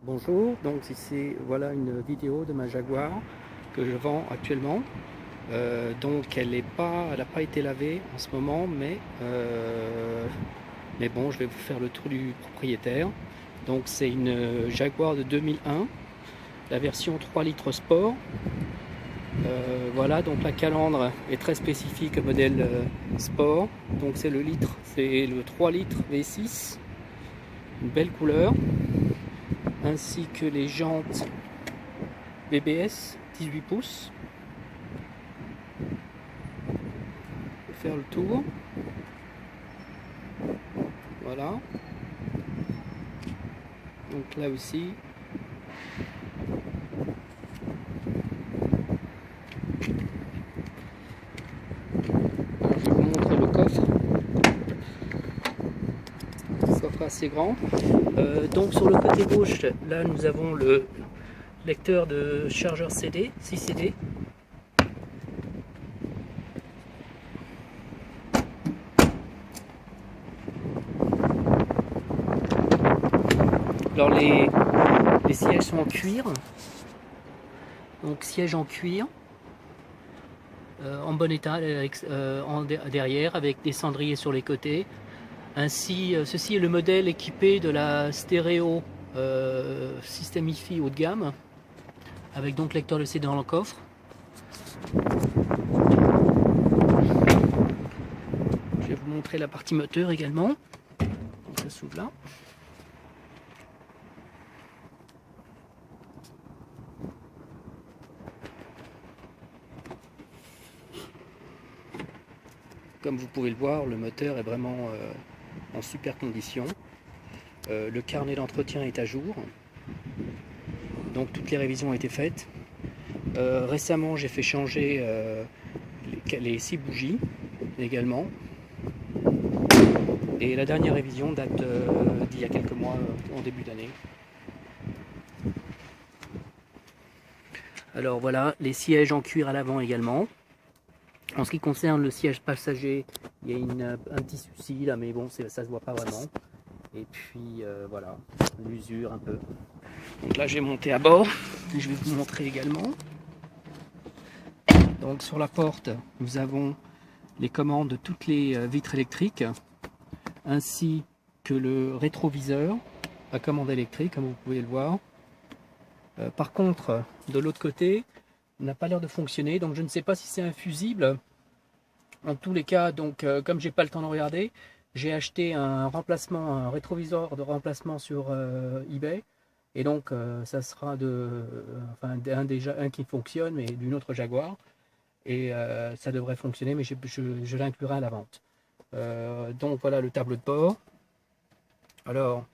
Bonjour, donc ici voilà une vidéo de ma Jaguar que je vends actuellement. Donc elle n'a pas été lavée en ce moment, mais bon, je vais vous faire le tour du propriétaire. Donc c'est une Jaguar de 2001, la version 3 litres sport. Voilà, donc la calandre est très spécifique au modèle sport. Donc c'est le 3 litres V6, une belle couleur, ainsi que les jantes BBS 18 pouces. Je vais faire le tour. Voilà. Donc là aussi. Alors, je vais vous montrer le coffre. Le coffre assez grand. Donc sur le côté gauche, là nous avons le lecteur de chargeur CD, 6 CD. Alors les sièges sont en cuir, donc sièges en cuir, en bon état derrière, avec des cendriers sur les côtés. Ainsi, ceci est le modèle équipé de la stéréo système hi-fi haut de gamme, avec donc lecteur de CD dans le coffre. Je vais vous montrer la partie moteur également. Donc ça s'ouvre là. Comme vous pouvez le voir, le moteur est vraiment en super condition. Le carnet d'entretien est à jour. Donc toutes les révisions ont été faites. Récemment, j'ai fait changer les 6 bougies également. Et la dernière révision date d'il y a quelques mois, en début d'année. Alors voilà, les sièges en cuir à l'avant également. En ce qui concerne le siège passager, il y a un petit souci là, mais bon, ça se voit pas vraiment. Et puis voilà, l'usure un peu. Donc là, j'ai monté à bord. Je vais vous montrer également. Donc sur la porte, nous avons les commandes de toutes les vitres électriques, ainsi que le rétroviseur à commande électrique, comme vous pouvez le voir. Par contre, de l'autre côté, n'a pas l'air de fonctionner, donc je ne sais pas si c'est un fusible. En tous les cas, donc comme j'ai pas le temps de regarder, j'ai acheté un rétroviseur de remplacement sur eBay, et donc ça sera un qui fonctionne, mais d'une autre Jaguar, et ça devrait fonctionner, mais je l'inclurai à la vente. Donc voilà le tableau de bord. Alors,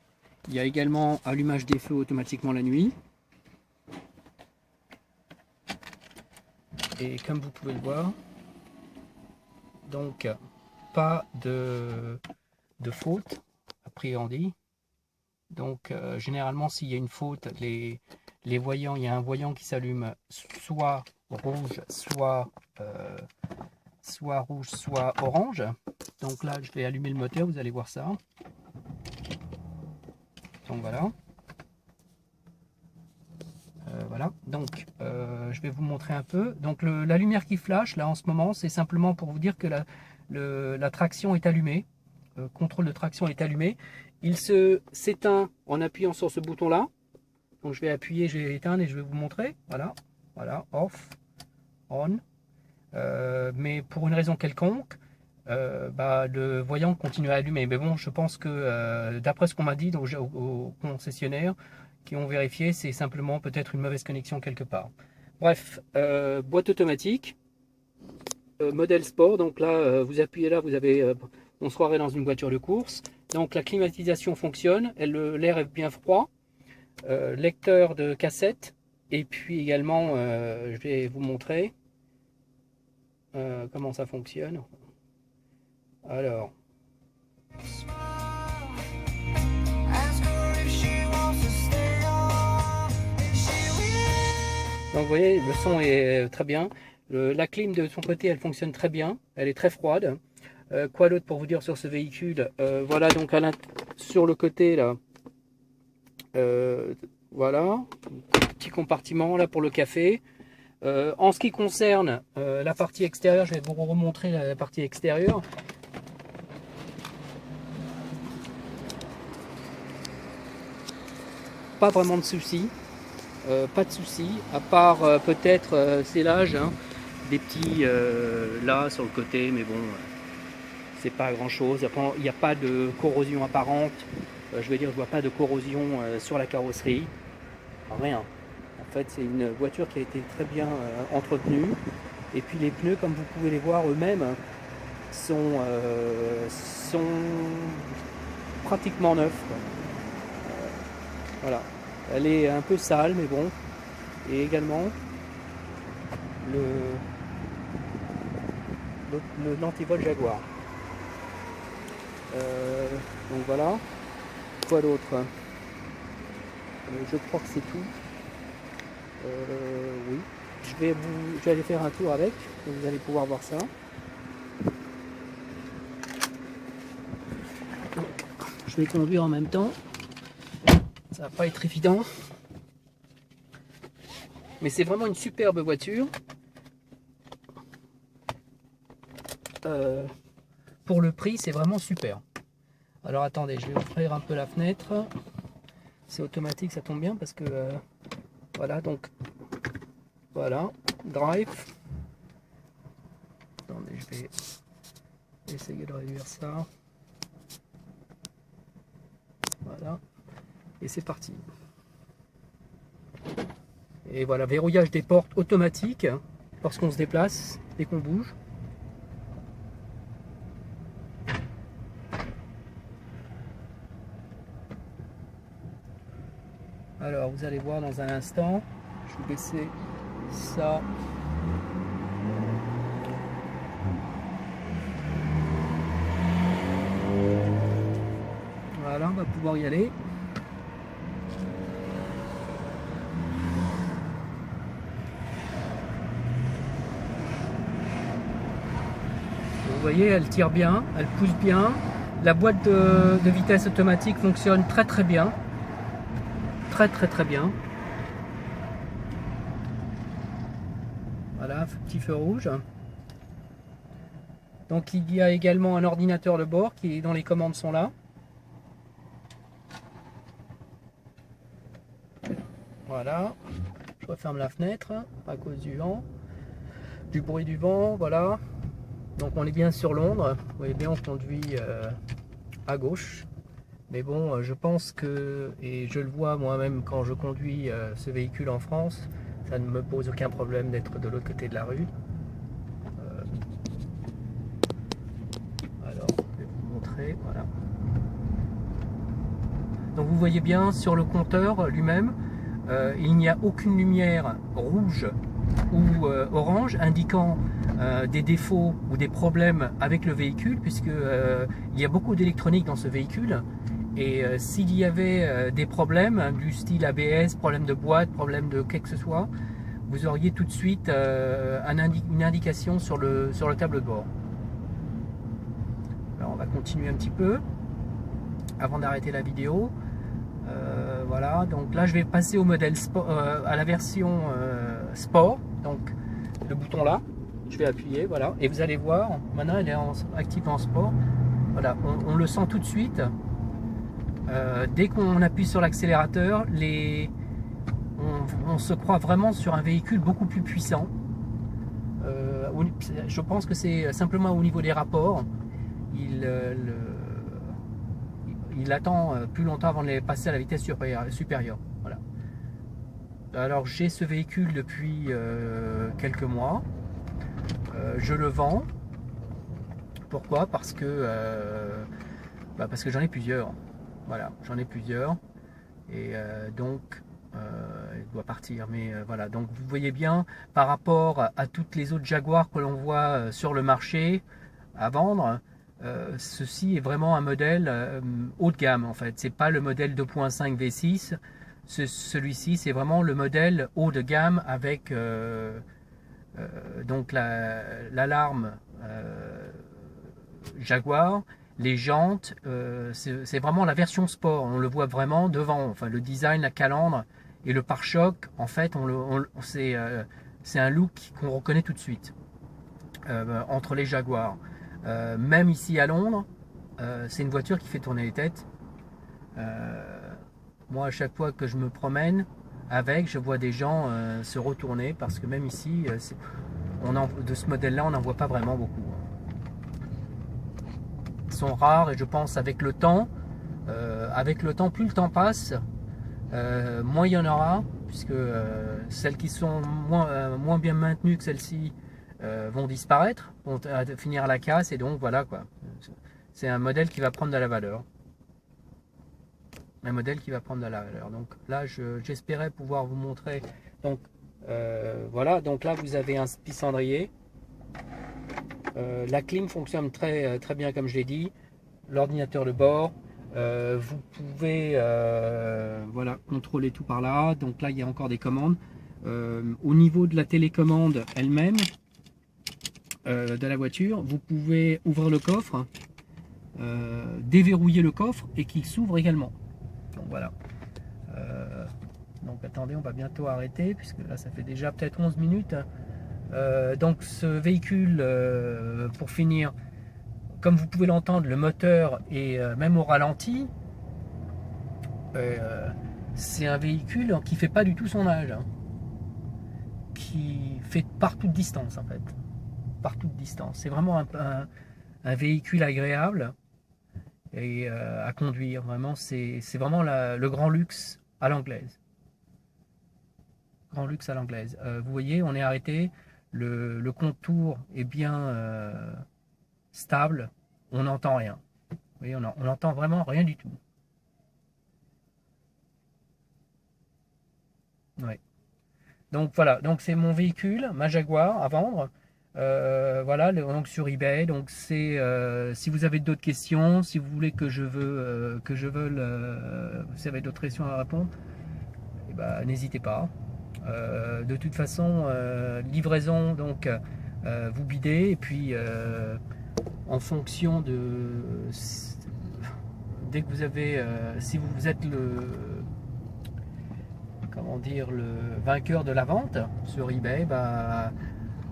il y a également allumage des feux automatiquement la nuit. Et comme vous pouvez le voir, donc pas de faute, a priori. Donc généralement s'il y a une faute, les voyants, il y a un voyant qui s'allume soit rouge, soit orange. Donc là je vais allumer le moteur, vous allez voir ça. Donc voilà. Voilà, donc je vais vous montrer un peu. Donc la lumière qui flash là en ce moment, c'est simplement pour vous dire que la traction est allumée. Contrôle de traction est allumé. Il s'éteint en appuyant sur ce bouton là. Donc je vais appuyer, je vais éteindre et je vais vous montrer. Voilà, voilà, off, on. Mais pour une raison quelconque, le voyant continue à allumer. Mais bon, je pense que d'après ce qu'on m'a dit donc, au concessionnaire qui ont vérifié, c'est simplement peut-être une mauvaise connexion quelque part. Bref, boîte automatique, modèle sport. Donc là, vous appuyez là, vous avez, on se croirait dans une voiture de course. Donc la climatisation fonctionne, l'air est bien froid. Lecteur de cassette, et puis également, je vais vous montrer comment ça fonctionne. Alors, donc vous voyez, le son est très bien. La clim de son côté, elle fonctionne très bien. Elle est très froide. Quoi d'autre pour vous dire sur ce véhicule? Voilà, donc sur le côté là, Voilà, petit compartiment là pour le café. En ce qui concerne la partie extérieure, je vais vous remontrer la partie extérieure. Pas vraiment de soucis, pas de soucis, à part peut-être scellage, hein, des petits là sur le côté, mais bon, c'est pas grand chose. Il n'y a pas de corrosion apparente, je veux dire, je vois pas de corrosion sur la carrosserie, rien. En fait, c'est une voiture qui a été très bien entretenue, et puis les pneus, comme vous pouvez les voir eux-mêmes, sont pratiquement neufs, quoi. Voilà, elle est un peu sale, mais bon. Et également l'antivol Jaguar. Donc voilà. Quoi d'autre? Je crois que c'est tout. Oui. Je vais aller faire un tour avec. Vous allez pouvoir voir ça. Donc, je vais conduire en même temps. Ça va pas être évident. Mais c'est vraiment une superbe voiture. Pour le prix, c'est vraiment super. Alors attendez, je vais ouvrir un peu la fenêtre. C'est automatique, ça tombe bien parce que voilà, donc voilà, drive. Attendez, je vais essayer de réduire ça. Voilà, et c'est parti. Et voilà, verrouillage des portes automatique lorsqu'on se déplace, dès qu'on bouge. Alors, vous allez voir dans un instant. Je vais baisser ça. Voilà, on va pouvoir y aller. Vous voyez, elle tire bien, elle pousse bien. La boîte de vitesse automatique fonctionne très très bien. Très bien. Voilà, petit feu rouge. Donc il y a également un ordinateur de bord dont les commandes sont là. Voilà. Je referme la fenêtre à cause du vent. Du bruit du vent, voilà. Donc on est bien sur Londres. Vous voyez bien, on conduit à gauche. Mais bon, je pense que, et je le vois moi-même quand je conduis ce véhicule en France, ça ne me pose aucun problème d'être de l'autre côté de la rue. Alors, je vais vous montrer, voilà. Donc vous voyez bien sur le compteur lui-même, il n'y a aucune lumière rouge ou orange indiquant des défauts ou des problèmes avec le véhicule, puisque il y a beaucoup d'électronique dans ce véhicule. Et s'il y avait des problèmes du style ABS, problème de boîte, problème de quoi que ce soit, vous auriez tout de suite une indication sur le tableau de bord. Alors on va continuer un petit peu avant d'arrêter la vidéo. Voilà, donc là je vais passer au modèle sport, à la version sport. Donc le bouton là, je vais appuyer, voilà, et vous allez voir, maintenant elle est active en sport. Voilà, on le sent tout de suite. Dès qu'on appuie sur l'accélérateur, on se croit vraiment sur un véhicule beaucoup plus puissant. Je pense que c'est simplement au niveau des rapports. Il attend plus longtemps avant de les passer à la vitesse supérieure. Voilà. Alors j'ai ce véhicule depuis quelques mois. Je le vends. Pourquoi? Parce que j'en ai plusieurs. Voilà, j'en ai plusieurs. Et donc il doit partir. Mais voilà, donc vous voyez bien par rapport à toutes les autres Jaguar que l'on voit sur le marché à vendre. Ceci est vraiment un modèle haut de gamme en fait. C'est pas le modèle 2.5 V6. Celui-ci c'est vraiment le modèle haut de gamme avec donc l'alarme Jaguar, les jantes. C'est vraiment la version sport. On le voit vraiment devant. Enfin le design, la calandre Et le pare-choc, en fait, c'est un look qu'on reconnaît tout de suite entre les Jaguars. Même ici à Londres, c'est une voiture qui fait tourner les têtes. Moi, à chaque fois que je me promène avec, je vois des gens se retourner parce que même ici, de ce modèle-là, on n'en voit pas vraiment beaucoup. Ils sont rares et je pense avec le temps, plus le temps passe, moins il y en aura, puisque celles qui sont moins bien maintenues que celles-ci vont disparaître, vont finir à la casse, et donc voilà quoi. C'est un modèle qui va prendre de la valeur. Un modèle qui va prendre de la valeur. Donc là, j'espérais pouvoir vous montrer. Donc voilà, donc là vous avez un piscendrier. La clim fonctionne très bien comme je l'ai dit. L'ordinateur de bord. Vous pouvez voilà, contrôler tout par là. Donc là, il y a encore des commandes. Au niveau de la télécommande elle-même de la voiture, vous pouvez ouvrir le coffre, déverrouiller le coffre et qu'il s'ouvre également. Donc voilà. Donc attendez, on va bientôt arrêter puisque là ça fait déjà peut-être 11 minutes. Donc ce véhicule, pour finir, comme vous pouvez l'entendre, le moteur est même au ralenti. C'est un véhicule qui fait pas du tout son âge, hein, qui fait par toute distance en fait, par toute distance. C'est vraiment un véhicule agréable et à conduire. Vraiment, c'est vraiment le grand luxe à l'anglaise. Grand luxe à l'anglaise. Vous voyez, on est arrêté. Le contour est bien stable. On n'entend rien. Vous voyez, on n'entend vraiment rien du tout. Ouais. Donc voilà, donc c'est mon véhicule, ma Jaguar à vendre. Voilà, donc sur eBay. Donc c'est si vous avez d'autres questions, si vous voulez que je si vous avez d'autres questions à répondre, eh ben, n'hésitez pas. De toute façon, livraison, donc vous bidez et puis en fonction de dès que vous avez, si vous êtes le vainqueur de la vente sur eBay, bah,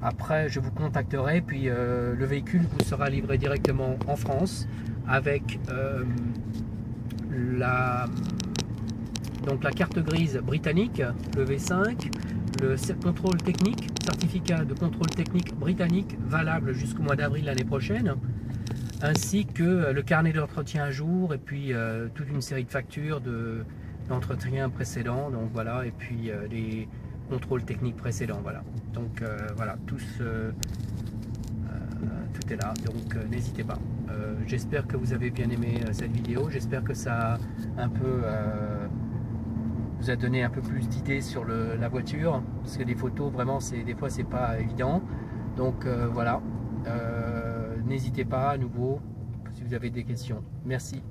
après je vous contacterai, puis le véhicule vous sera livré directement en France avec donc la carte grise britannique, le V5, le contrôle technique, certificat de contrôle technique britannique valable jusqu'au mois d'avril l'année prochaine, ainsi que le carnet d'entretien à jour et puis toute une série de factures d'entretien précédent. Donc voilà, et puis les contrôles techniques précédents. Voilà. Donc voilà, tout est là. Donc n'hésitez pas. J'espère que vous avez bien aimé cette vidéo. J'espère que ça a un peu vous a donné un peu plus d'idées sur la voiture, parce que les photos vraiment des fois c'est pas évident. Donc voilà, n'hésitez pas à nouveau si vous avez des questions. Merci.